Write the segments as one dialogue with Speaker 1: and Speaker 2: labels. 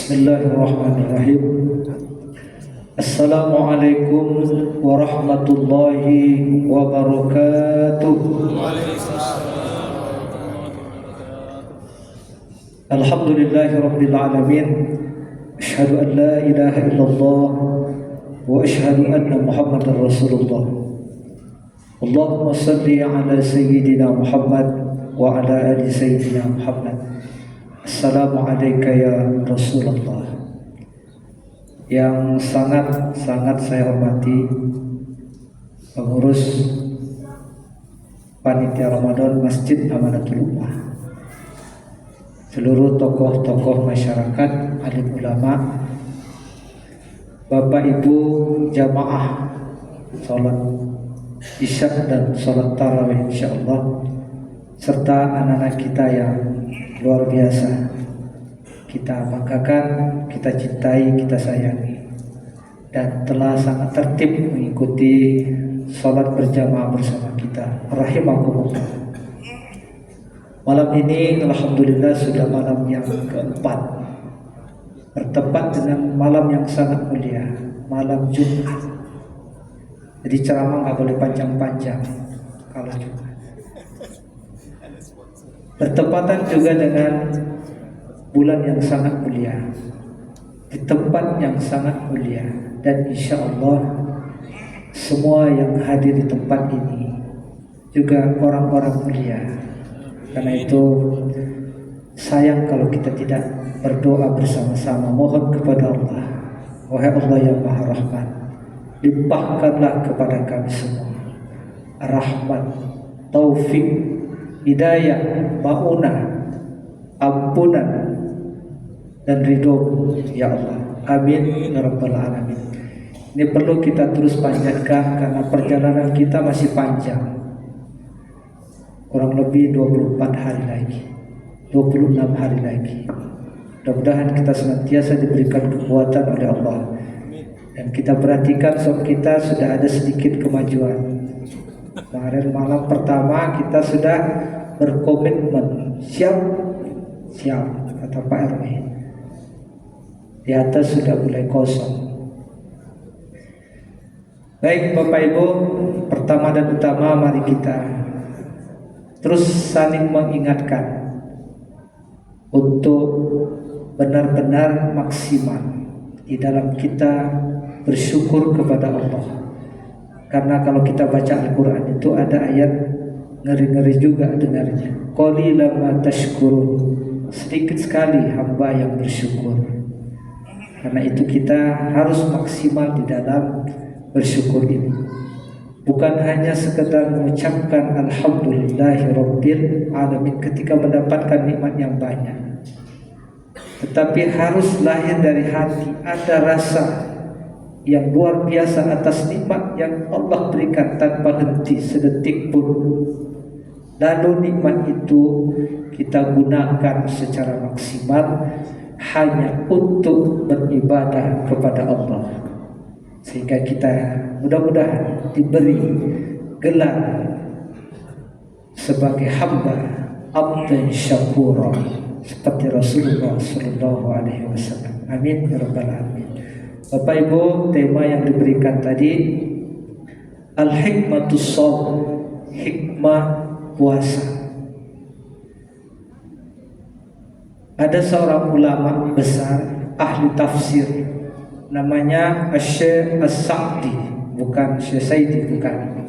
Speaker 1: Bismillahirrahmanirrahim. Assalamualaikum warahmatullahi wabarakatuh. Alhamdulillahi rabbil alamin. Asyhadu an la ilaha illallah wa asyhadu anna Muhammadar Rasulullah. Allahumma salli ala sayyidina Muhammad wa ala ali sayyidina Muhammad. Assalamualaikum ya Rasulullah. Yang sangat saya hormati pengurus panitia Ramadan Masjid Amanatul Ummah, seluruh tokoh-tokoh masyarakat, alim ulama, Bapak Ibu jamaah salat Isya dan salat tarawih insyaallah, serta anak-anak kita yang luar biasa kita banggakan, kita cintai, kita sayangi, dan telah sangat tertib mengikuti salat berjamaah bersama kita. Rahimakumullah. Malam ini alhamdulillah sudah malam yang keempat, bertepat dengan malam yang sangat mulia, malam Jumat. Jadi ceramah nggak boleh panjang-panjang kalau Jumat. Bertepatan juga dengan bulan yang sangat mulia, di tempat yang sangat mulia, dan insya Allah semua yang hadir di tempat ini juga orang-orang mulia. Karena itu sayang kalau kita tidak berdoa bersama-sama, mohon kepada Allah, wahai Allah yang Maha Rahman, limpahkanlah kepada kami semua rahmat, taufik, hidayah, maunah, ampunan, dan ridho ya Allah. Amin ya rabbal alamin. Ini perlu kita terus panjatkan karena perjalanan kita masih panjang. Kurang lebih 24 hari lagi, 26 hari lagi. Mudah-mudahan kita senantiasa diberikan kekuatan oleh Allah. Dan kita perhatikan kita sudah ada sedikit kemajuan. Kemarin malam pertama kita sudah berkomitmen siap kata Pak RW. Di atas sudah mulai kosong. Baik Bapak Ibu, pertama dan utama mari kita terus saling mengingatkan untuk benar-benar maksimal di dalam kita bersyukur kepada Allah. Karena kalau kita baca Al-Quran itu ada ayat ngeri-ngeri juga dengarnya. Qalilan ma tashkurun, sedikit sekali hamba yang bersyukur. Karena itu kita harus maksimal di dalam bersyukur ini. Bukan hanya sekedar mengucapkan alhamdulillahirabbil alamin ketika mendapatkan nikmat yang banyak, tetapi harus lahir dari hati, ada rasa yang luar biasa atas nikmat yang Allah berikan tanpa henti sedetik pun. Lalu nikmat itu kita gunakan secara maksimal hanya untuk beribadah kepada Allah, sehingga kita mudah-mudahan diberi gelar sebagai hamba abdan syakura seperti Rasulullah sallallahu alaihi wasallam. Amin ya rabbal alamin. Bapak Ibu, tema yang diberikan tadi al-hikmatus shaum, hikmah puasa. Ada seorang ulama besar ahli tafsir namanya Syekh As-Sa'di, bukan Syekh Saidi, bukan.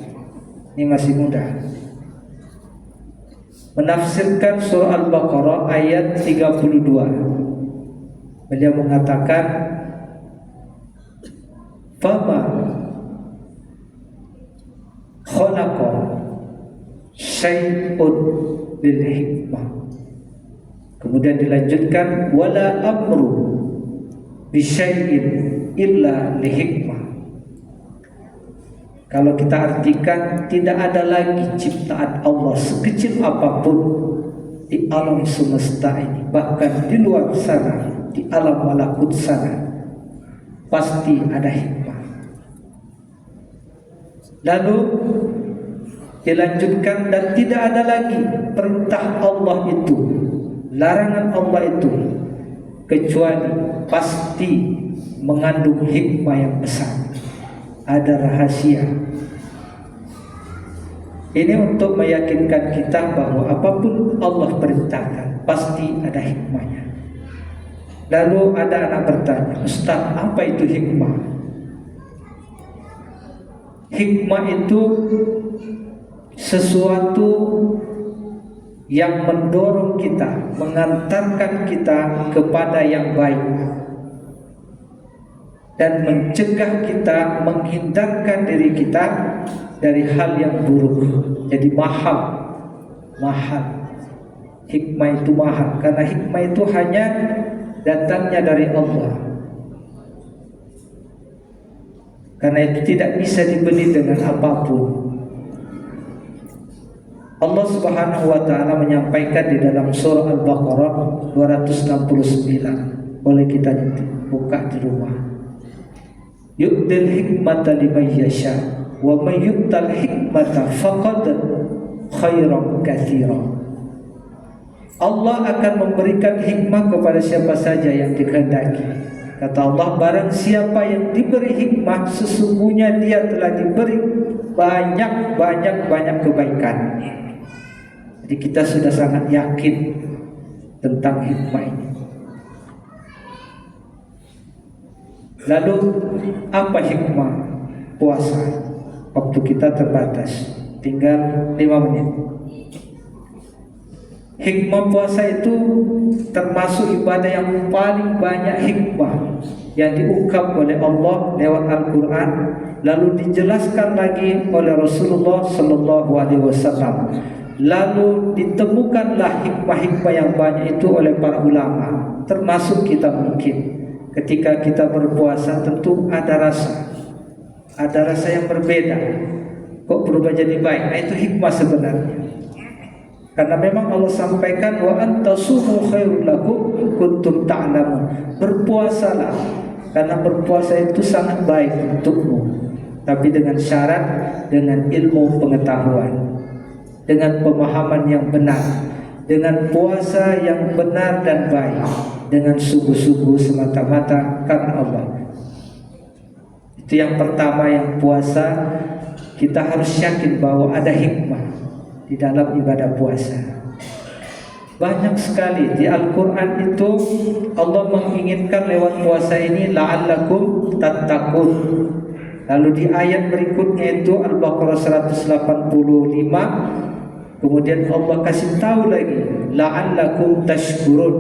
Speaker 1: Ini masih muda. Menafsirkan surah Al-Baqarah ayat 32. Beliau mengatakan, "Fama khalaqa syai'un bil hikmah." Kemudian dilanjutkan, "Wala amru bisyai'in illa li hikmah." Kalau kita artikan, tidak ada lagi ciptaan Allah sekecil apapun di alam semesta ini, bahkan di luar sana, di alam malakut sana, pasti ada hikmah. Lalu dilanjutkan, dan tidak ada lagi perintah Allah itu, larangan Allah itu, kecuali pasti mengandung hikmah yang besar, ada rahasia. Ini untuk meyakinkan kita bahwa apapun Allah perintahkan pasti ada hikmahnya. Lalu ada anak bertanya, Ustaz, apa itu hikmah? Hikmah itu sesuatu yang mendorong kita, mengantarkan kita kepada yang baik, dan mencegah kita, menghindarkan diri kita dari hal yang buruk. Jadi mahal. Hikmah itu mahal, karena hikmah itu hanya datangnya dari Allah. Karena itu tidak bisa dibeli dengan apapun. Allah Subhanahu wa taala menyampaikan di dalam surah Al-Baqarah 269. Boleh kita buka di rumah. Yu'til hikmata liman yasha wa may yu'tal hikmata faqad khairan katsiran. Allah akan memberikan hikmah kepada siapa saja yang dikehendaki. Kata Allah, barang siapa yang diberi hikmah, sesungguhnya dia telah diberi banyak kebaikan. Jadi kita sudah sangat yakin tentang hikmah ini. Lalu apa hikmah puasa? Waktu kita terbatas, tinggal 5 menit. Hikmah puasa itu termasuk ibadah yang paling banyak hikmah yang diungkap oleh Allah lewat Al-Quran, lalu dijelaskan lagi oleh Rasulullah Sallallahu Alaihi Wasallam. Lalu ditemukanlah hikmah-hikmah yang banyak itu oleh para ulama, termasuk kita mungkin. Ketika kita berpuasa tentu ada rasa yang berbeda. Kok berubah jadi baik? Nah, itu hikmah sebenarnya. Karena memang Allah sampaikan wa antasumu khairul lakum in kuntum ta'lamun. Berpuasalah, karena berpuasa itu sangat baik untukmu. Tapi dengan syarat, dengan ilmu pengetahuan, dengan pemahaman yang benar, dengan puasa yang benar dan baik, dengan sungguh-sungguh semata-mata karena Allah. Itu yang pertama, yang puasa kita harus yakin bahwa ada hikmah di dalam ibadah puasa. Banyak sekali di Al-Quran itu Allah menginginkan lewat puasa ini la'allakum tattaqun. Lalu di ayat berikutnya itu Al-Baqarah 185, kemudian Allah kasih tahu lagi la'allakum tashkurun.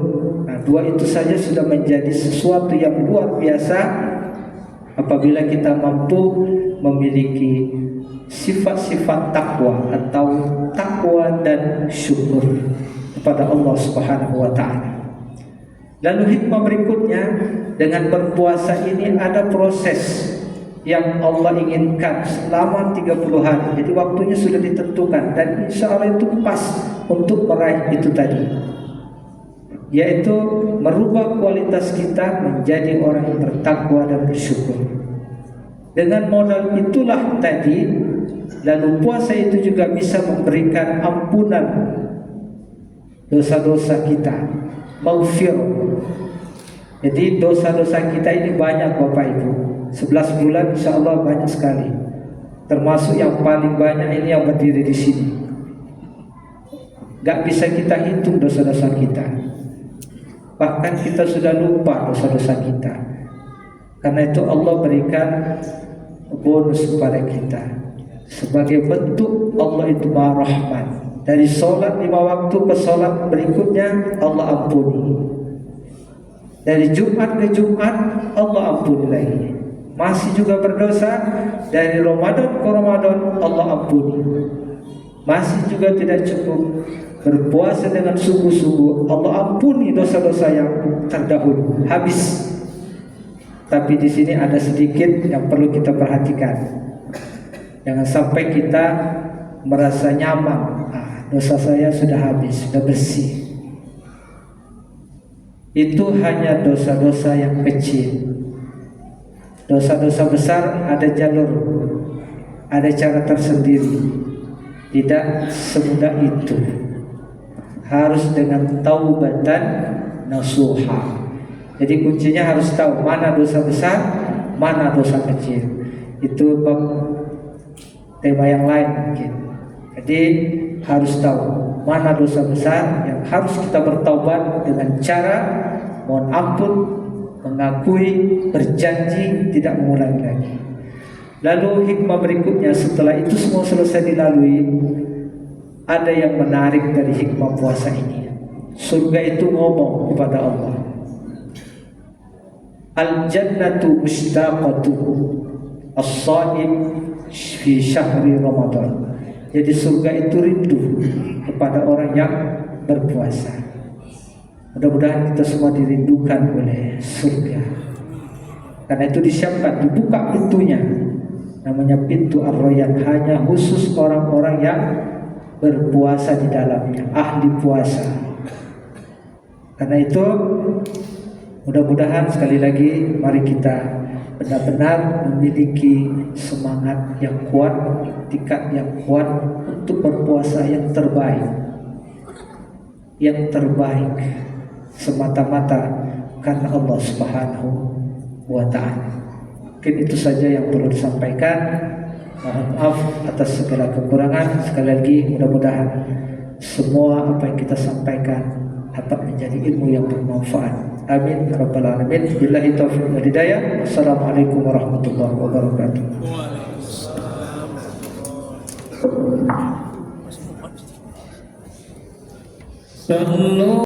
Speaker 1: Nah, dua itu saja sudah menjadi sesuatu yang luar biasa apabila kita mampu memiliki sifat-sifat takwa atau takwa dan syukur kepada Allah Subhanahu wa taala. Lalu hikmah berikutnya, dengan berpuasa ini ada proses yang Allah inginkan selama 30 hari. Jadi waktunya sudah ditentukan dan insya Allah itu pas untuk meraih itu tadi, yaitu merubah kualitas kita menjadi orang yang bertakwa dan bersyukur. Dengan modal itulah tadi, lalu puasa itu juga bisa memberikan ampunan dosa-dosa kita, maghfirah. Jadi dosa-dosa kita ini banyak Bapak Ibu. 11 bulan insya Allah banyak sekali. Termasuk yang paling banyak ini yang berdiri di sini. Gak bisa kita hitung dosa-dosa kita. Bahkan kita sudah lupa dosa-dosa kita. Karena itu Allah berikan bonus kepada kita. Sebagai bentuk Allah itu Maha Rahman. Dari sholat 5 waktu ke sholat berikutnya Allah ampuni. Dari Jumat ke Jumat Allah ampuni lagi. Masih juga berdosa, dari Ramadan ke Ramadan Allah ampuni. Masih juga tidak cukup, berpuasa dengan sungguh-sungguh Allah ampuni dosa-dosa yang terdahulu, habis. Tapi di sini ada sedikit yang perlu kita perhatikan. Jangan sampai kita merasa nyaman, dosa saya sudah habis, sudah bersih. Itu hanya dosa-dosa yang kecil. Dosa-dosa besar ada jalur, ada cara tersendiri. Tidak semudah itu. Harus dengan taubatan nasuha, Jadi kuncinya harus tahu mana dosa besar, mana dosa kecil. Itu tema yang lain mungkin. Jadi harus tahu mana dosa besar yang harus kita bertaubat dengan cara mohon ampun, mengakui, berjanji tidak mengulangi lagi. Lalu hikmah berikutnya setelah itu semua selesai dilalui, ada yang menarik dari hikmah puasa ini. Surga itu ngomong kepada Allah, Al-jannatu mushtaqatu as-shaim fi syahri Ramadan. Jadi surga itu rindu kepada orang yang berpuasa. Mudah-mudahan kita semua dirindukan oleh surga. Karena itu disiapkan, dibuka pintunya. Namanya pintu Ar-Rayyan, hanya khusus orang-orang yang berpuasa di dalamnya, ahli puasa. Karena itu mudah-mudahan sekali lagi mari kita benar-benar memiliki semangat yang kuat, tekad yang kuat untuk berpuasa yang terbaik. Yang terbaik semata-mata karena Allah Subhanahu wa ta'ala. Mungkin itu saja yang perlu disampaikan. Mohon maaf atas segala kekurangan. Sekali lagi mudah-mudahan semua apa yang kita sampaikan dapat menjadi ilmu yang bermanfaat. Amin ya rabbal alamin. Billahi taufiq wal hidayah. Assalamualaikum warahmatullahi wabarakatuh.